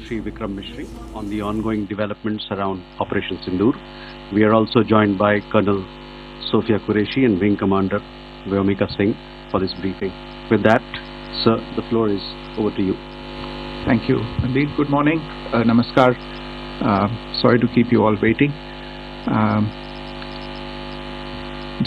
Shri Vikram Mishri on the ongoing developments around Operation Sindoor. We are also joined by Colonel Sophia Qureshi and Wing Commander Vyomika Singh for this briefing. With that, sir, the floor is over to you. Thank you. Indeed, good morning. Namaskar. Sorry to keep you all waiting.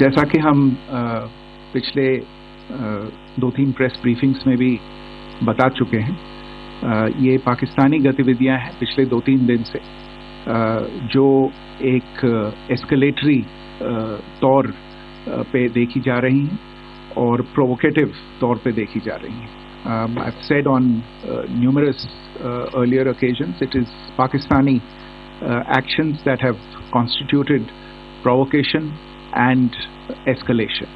जैसा कि हम पिछले 2-3 press briefings में भी बता चुके हैं, ये पाकिस्तानी गतिविधियां हैं पिछले 2-3 दिन से, जो एक एस्केलेटरी तौर पे देखी जा रही हैं और प्रोवोकेटिव तौर पे देखी जा रही हैं. I've said on numerous earlier occasions, it is Pakistani actions that have constituted provocation and escalation.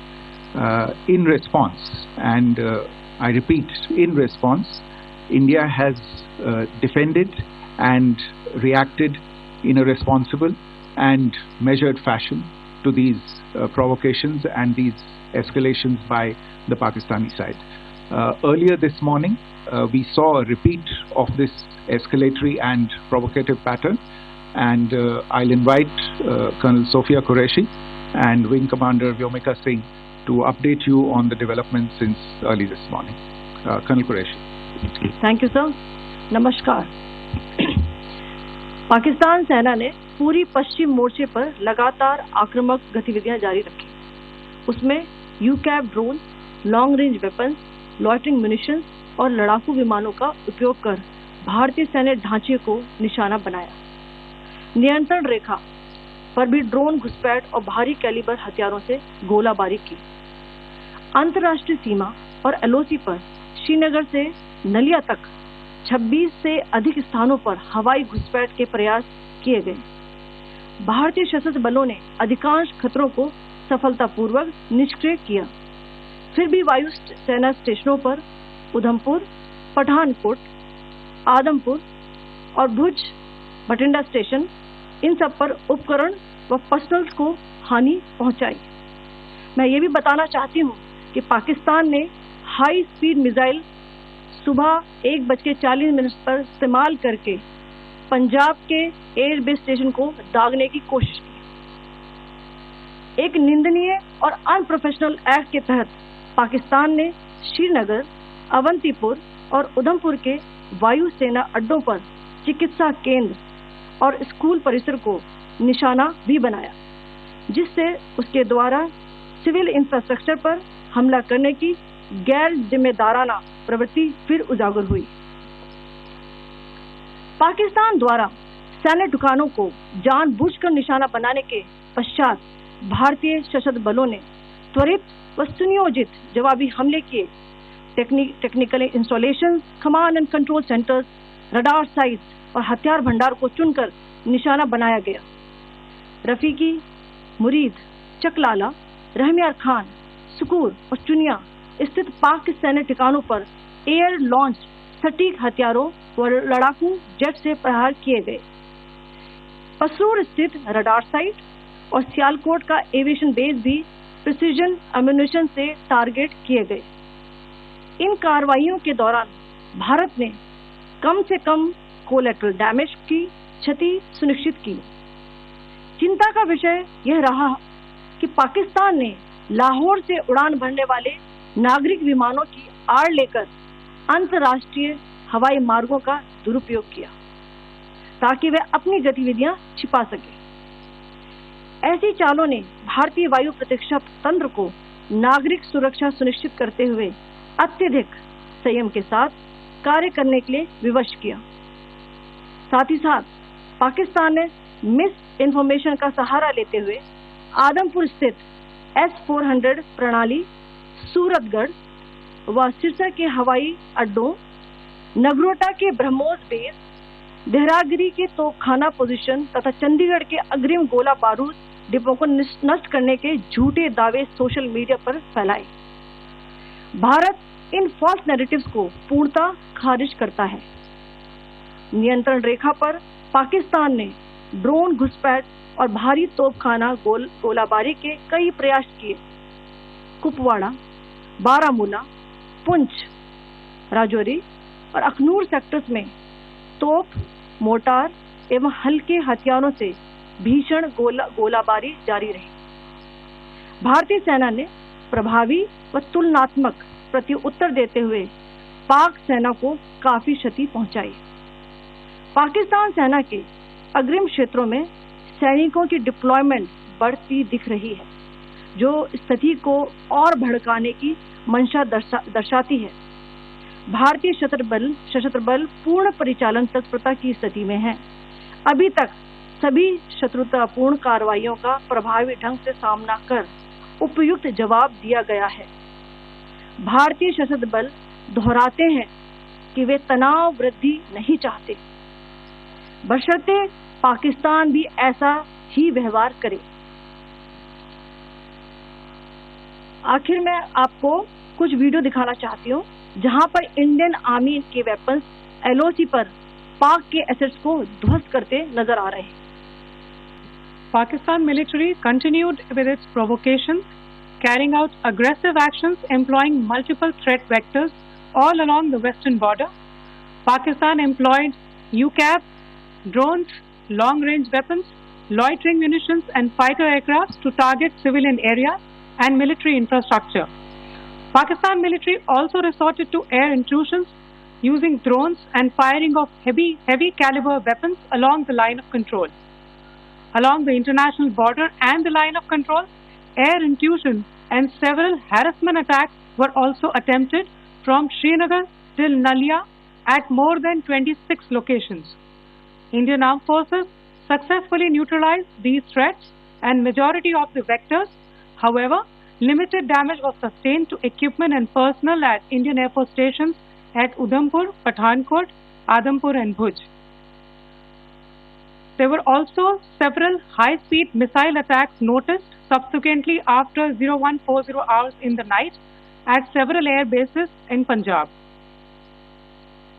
In response, and I repeat, in response, India has defended and reacted in a responsible and measured fashion to these provocations and these escalations by the Pakistani side. Earlier this morning, we saw a repeat of this escalatory and provocative pattern, and I'll invite Colonel Sophia Qureshi and Wing Commander Vyomika Singh to update you on the developments since early this morning. Colonel Qureshi. Thank you, sir. नमस्कार. पाकिस्तान सेना ने पूरी पश्चिम मोर्चे पर लगातार आक्रामक गतिविधियां जारी रखी. उसमें यूकैप drone, long range weapons, loitering munitions और लड़ाकू विमानों का उपयोग कर भारतीय सैन्य ढांचे को निशाना बनाया. नियंत्रण रेखा पर भी ड्रोन घुसपैठ और भारी कैलिबर हथियारों से गोलाबारी की. अंतर्राष्ट्रीय सीमा और एलओसी पर श्रीनगर से नलिया तक 26 से अधिक स्थानों पर हवाई घुसपैठ के प्रयास किए गए. भारतीय सशस्त्र बलों ने अधिकांश खतरों को सफलतापूर्वक निष्क्रिय किया. फिर भी वायु सेना स्टेशनों पर उधमपुर, पठानकोट, आदमपुर और भुज बठिंडा स्टेशन, इन सब पर उपकरण व पर्सनल को हानि पहुंचाई. मैं ये भी बताना चाहती हूँ कि पाकिस्तान ने हाई स्पीड मिसाइल सुबह 1:40 पर इस्तेमाल करके पंजाब के एयरबेस स्टेशन को दागने की कोशिश की. एक निंदनीय और अनप्रोफेशनल एक्ट के तहत पाकिस्तान ने श्रीनगर, अवंतीपुर और उधमपुर के वायु सेना अड्डों पर चिकित्सा केंद्र और स्कूल परिसर को निशाना भी बनाया, जिससे उसके द्वारा सिविल इंफ्रास्ट्रक्चर पर हमला करने की गैर जिम्मेदाराना प्रवृत्ति फिर उजागर हुई. पाकिस्तान द्वारा सैन्य ठिकानों को जानबूझकर निशाना बनाने के पश्चात भारतीय सशस्त्र बलों ने त्वरित व सुनियोजित जवाबी हमले किए. Technical installation, command and control centres, radar sites और हथियार भंडार को चुनकर निशाना बनाया गया. रफीकी, मुरीद, चकलाला, रहमियार खान, सुकूर और चुनिया स्थित पाक सैन्य ठिकानों पर एयर लॉन्च सटीक हथियारों व लड़ाकू जेट से प्रहार किए गए. पसरूर स्थित रडार साइट और सियालकोट का एविएशन बेस भी प्रिसीजन एम्यूनिशन से टारगेट किए गए. इन कार्रवाइयों के दौरान भारत ने कम से कम कोलैटरल डैमेज की क्षति सुनिश्चित की. चिंता का विषय यह रहा कि पाकिस्तान ने लाहौर से उड़ान भरने वाले नागरिक विमानों की आड़ लेकर अंतर्राष्ट्रीय हवाई मार्गों का दुरुपयोग किया ताकि वे अपनी गतिविधियां छिपा सके. ऐसी चालों ने भारतीय वायु प्रतिरक्षा तंत्र को नागरिक सुरक्षा सुनिश्चित करते हुए अत्यधिक संयम के साथ कार्य करने के लिए विवश किया. साथ ही साथ पाकिस्तान ने मिस इन्फॉर्मेशन का सहारा लेते हुए आदमपुर स्थित S-400 प्रणाली, सूरतगढ़ व सिरसा के हवाई अड्डों, नगरोटा के ब्रह्मोस बेस, देहरागिरी के तोपखाना पोजीशन तथा चंडीगढ़ के अग्रिम गोला बारूद डिपो को नष्ट करने के झूठे दावे सोशल मीडिया पर फैलाए. भारत इन फॉल्स नैरेटिव्स को पूर्णतः खारिज करता है. नियंत्रण रेखा पर पाकिस्तान ने ड्रोन घुसपैठ और भारी तोपखाना गोलाबारी के कई प्रयास किए. कुपवाड़ा, बारामूला, पुंछ, राजौरी और अखनूर सेक्टर्स में तोप, मोर्टार एवं हल्के हथियारों से भीषण गोलाबारी जारी रही। भारतीय सेना ने प्रभावी व तुलनात्मक प्रत्युत्तर देते हुए पाक सेना को काफी क्षति पहुंचाई। पाकिस्तान सेना के अग्रिम क्षेत्रों में सैनिकों की डिप्लॉयमेंट बढ़ती दिख रही है, जो स्थिति को और भड़काने की मंशा दर्शाती है। भारतीय सशस्त्र बल पूर्ण परिचालन तत्परता की स्थिति में है। अभी तक सभी शत्रुतापूर्ण कार्रवाइयों का प्रभावी ढंग से सामना कर उपयुक्त जवाब दिया गया है। भारतीय सशस्त्र बल दोहराते हैं कि वे तनाव वृद्धि नहीं चाहते, बशर्ते पाकिस्तान भी ऐसा ही व्यवहार करे। आखिर में आपको कुछ वीडियो दिखाना चाहती हूँ जहां पर इंडियन आर्मी के वेपन्स LOC पर पाक के एसेट्स को ध्वस्त करते नजर आ रहे हैं। Pakistan military continued with its provocations, carrying out aggressive actions employing multiple threat vectors all along the western border. Pakistan employed UCAV, drones, long-range weapons, loitering munitions and fighter aircrafts to target civilian areas and military infrastructure. Pakistan military also resorted to air intrusions using drones and firing of heavy caliber weapons along the line of control. Along the international border and the line of control, air intrusion and several harassment attacks were also attempted from Srinagar till Nalia at more than 26 locations. Indian Armed Forces successfully neutralized these threats and majority of the vectors. However, limited damage was sustained to equipment and personnel at Indian Air Force stations at Udhampur, Pathankot, Adampur and Bhuj. There were also several high-speed missile attacks noticed subsequently after 0140 hours in the night at several air bases in Punjab.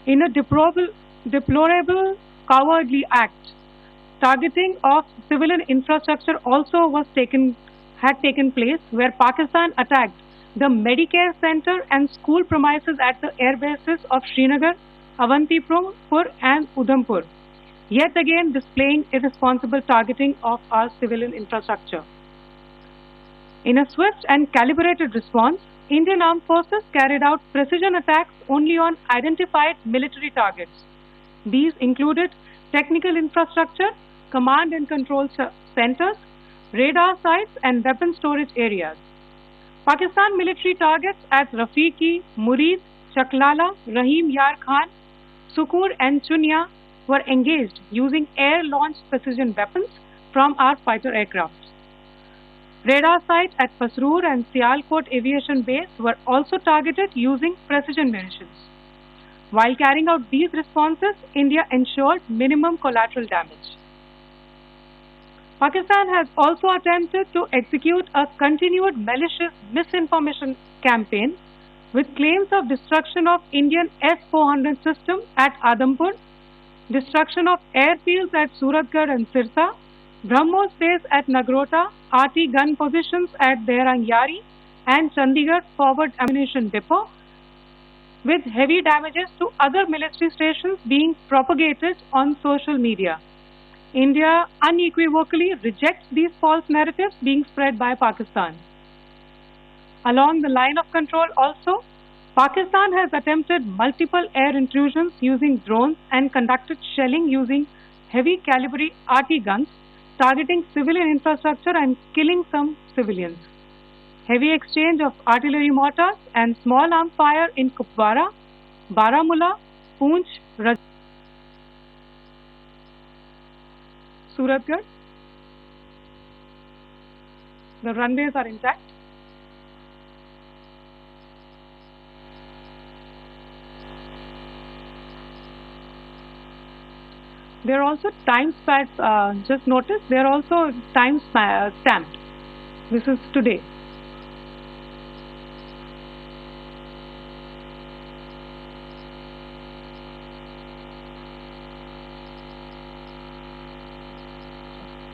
In a deplorable cowardly act, targeting of civilian infrastructure also had taken place, where Pakistan attacked the Medicare Center and school premises at the air bases of Srinagar, Avantipur and Udhampur, yet again displaying irresponsible targeting of our civilian infrastructure. In a swift and calibrated response, Indian Armed Forces carried out precision attacks only on identified military targets. These included technical infrastructure, command and control centers, radar sites and weapon storage areas. Pakistan military targets at Rafiqi, Murid, Chaklala, Rahim Yar Khan, Sukur and Chunya were engaged using air-launched precision weapons from our fighter aircraft. Radar sites at Pasroor and Sialkot Aviation Base were also targeted using precision munitions. While carrying out these responses, India ensured minimum collateral damage. Pakistan has also attempted to execute a continued malicious misinformation campaign with claims of destruction of Indian S-400 system at Adampur, destruction of airfields at Suratgarh and Sirsa, BrahMos base at Nagrota, RT gun positions at Behrang Yari and Chandigarh forward ammunition depot, with heavy damages to other military stations being propagated on social media. India unequivocally rejects these false narratives being spread by Pakistan. Along the line of control also, Pakistan has attempted multiple air intrusions using drones and conducted shelling using heavy caliber RT guns, targeting civilian infrastructure and killing some civilians. Heavy exchange of artillery mortars and small arms fire in Kupwara, Baramulla, Poonch, Suratgarh. The runways are intact. They are also time stamped. Just notice they are also time stamped. This is today.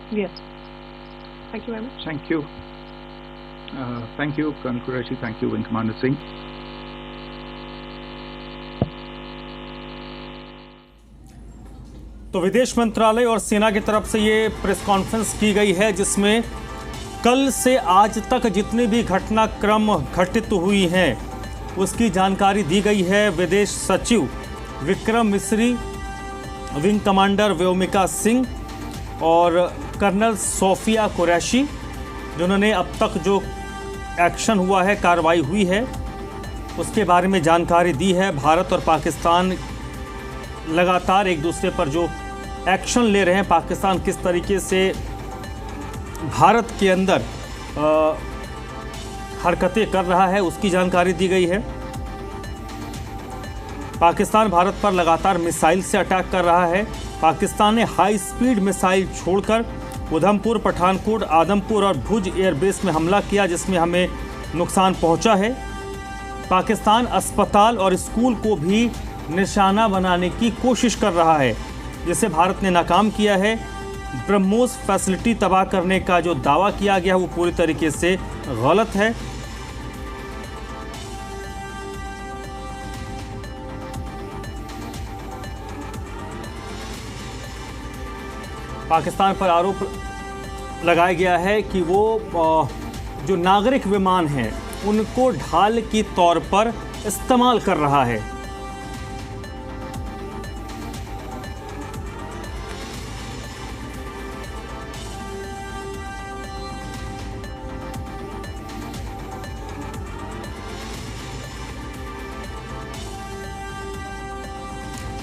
Yes. Thank you very much. Thank you. Thank you, Colonel Qureshi. Thank you, Wing Commander Singh. तो विदेश मंत्रालय और सेना की तरफ से ये press conference की गई है, जिसमें कल से आज तक जितनी भी घटनाक्रम घटित हुई हैं उसकी जानकारी दी गई है। विदेश सचिव विक्रम मिस्री, विंग कमांडर व्योमिका सिंह और कर्नल सोफिया कुरैशी, जिन्होंने अब तक जो एक्शन हुआ है, कार्रवाई हुई है, उसके बारे में जानकारी दी है। भारत और पाकिस्तान लगातार एक दूसरे पर जो एक्शन ले रहे हैं, पाकिस्तान किस तरीके से भारत के अंदर हरकतें कर रहा है, उसकी जानकारी दी गई है। पाकिस्तान भारत पर लगातार मिसाइल से अटैक कर रहा है। पाकिस्तान ने हाई स्पीड मिसाइल छोड़कर उधमपुर, पठानकोट, आदमपुर और भुज एयरबेस में हमला किया, जिसमें हमें नुकसान पहुंचा है। पाकिस्तान अस्पताल और स्कूल को भी निशाना बनाने की कोशिश कर रहा है, जिसे भारत ने नाकाम किया है। ब्रह्मोस फैसिलिटी तबाह करने का जो दावा किया गया वो पूरी तरीके से गलत है। पाकिस्तान पर आरोप लगाया गया है कि वो जो नागरिक विमान हैं उनको ढाल की तौर पर इस्तेमाल कर रहा है।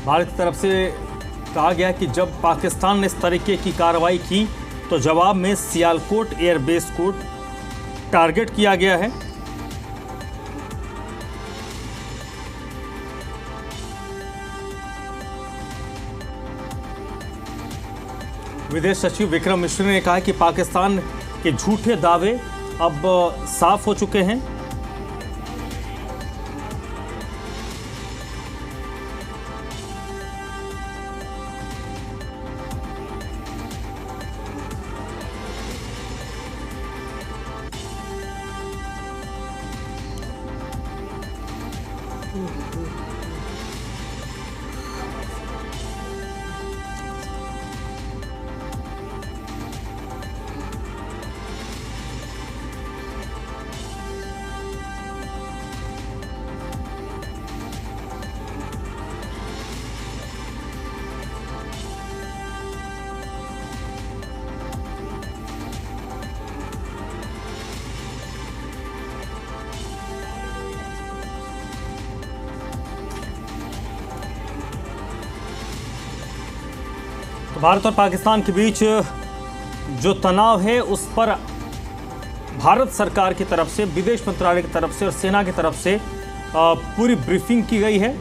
भारत की तरफ से कहा गया कि जब पाकिस्तान ने इस तरीके की कार्रवाई की तो जवाब में सियालकोट एयरबेस को टारगेट किया गया है। विदेश सचिव विक्रम मिश्री ने कहा कि पाकिस्तान के झूठे दावे अब साफ हो चुके हैं। तो भारत और पाकिस्तान के बीच जो तनाव है उस पर भारत सरकार की तरफ से, विदेश मंत्रालय की तरफ से और सेना की तरफ से पूरी ब्रीफिंग की गई है।